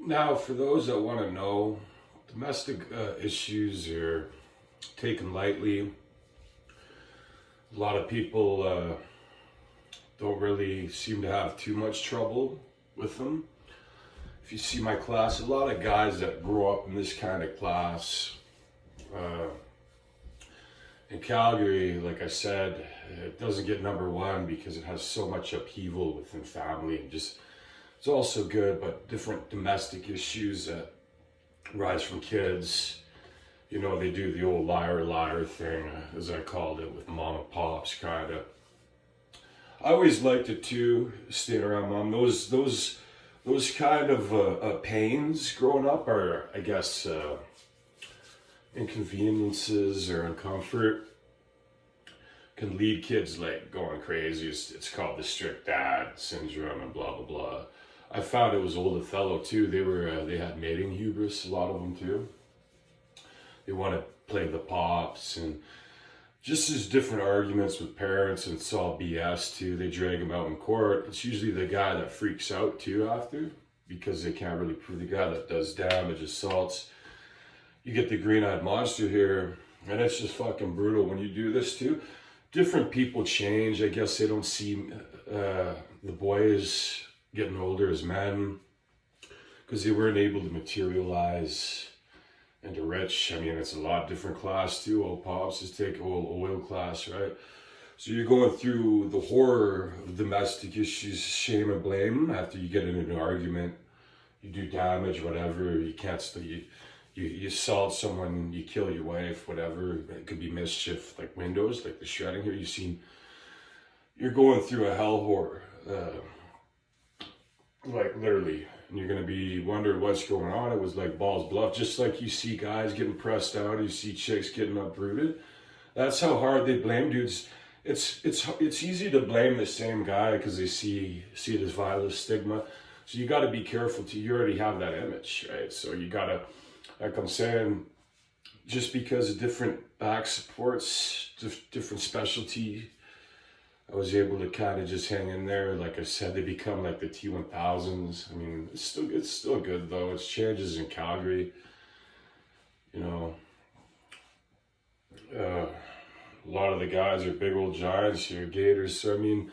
Now, for those that want to know, domestic issues are taken lightly. A lot of people don't really seem to have too much trouble with them. If you see my class, a lot of guys that grow up in this kind of class, in Calgary, like I said, it doesn't get number one because it has so much upheaval within family and just it's also good, but different domestic issues that rise from kids. You know, they do the old liar thing, as I called it, with mom and pops, kind of. I always liked it too, staying around mom. Those kind of pains growing up are, I guess, inconveniences or uncomfort can lead kids like going crazy. It's called the strict dad syndrome and blah blah blah. I found it was old Othello too. They had mating hubris, a lot of them too. They want to play the pops and just as different arguments with parents, and it's all BS too. They drag them out in court. It's usually the guy that freaks out too after because they can't really prove the guy that does damage, assaults. You get the green-eyed monster here, and it's just fucking brutal when you do this too. Different people change. I guess they don't see the boys getting older as men because they weren't able to materialize into rich. I mean, it's a lot different class too. Old pops is take oil class, right? So you're going through the horror of domestic issues, shame and blame. After you get in an argument, you do damage, whatever. You can't stay. You assault someone, you kill your wife, whatever. It could be mischief, like windows, like the shredding here. You're going through a hell horror, like literally. And you're gonna be wondering what's going on. It was like balls bluff, just like you see guys getting pressed out, you see chicks getting uprooted. That's how hard they blame dudes. It's easy to blame the same guy because they see it as violent stigma. So you got to be careful too. You already have that image, right? So you gotta. Like I'm saying, just because of different back supports, different specialty, I was able to kind of just hang in there. Like I said, they become like the T1000s. I mean, it's still good though. It's changes in Calgary. You know, a lot of the guys are big old giants here, gators. So I mean,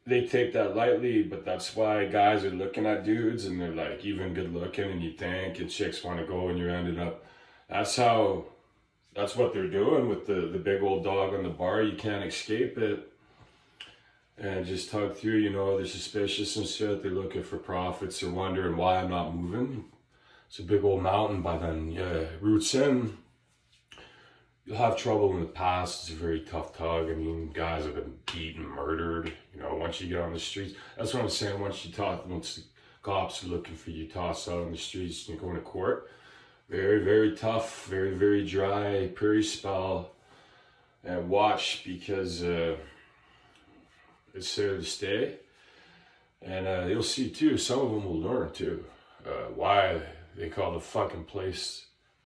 they take that lightly, but that's why guys are looking at dudes and they're like even good looking and you think, and chicks want to go and you're ended up. That's what they're doing with the big old dog on the bar. You can't escape it. And just tug through, you know, they're suspicious and shit. They're looking for profits. They're wondering why I'm not moving. It's a big old mountain by then. Yeah, roots in. You'll have trouble in the past. It's a very tough tug. I mean, guys have been beaten, murdered. You know, once you get on the streets. That's what I'm saying. Once the cops are looking for you, tossed out on the streets, and you're going to court. Very, very tough. Very, very dry prairie spell. And watch because it's there to stay. And you'll see too. Some of them will learn too why they call the fucking place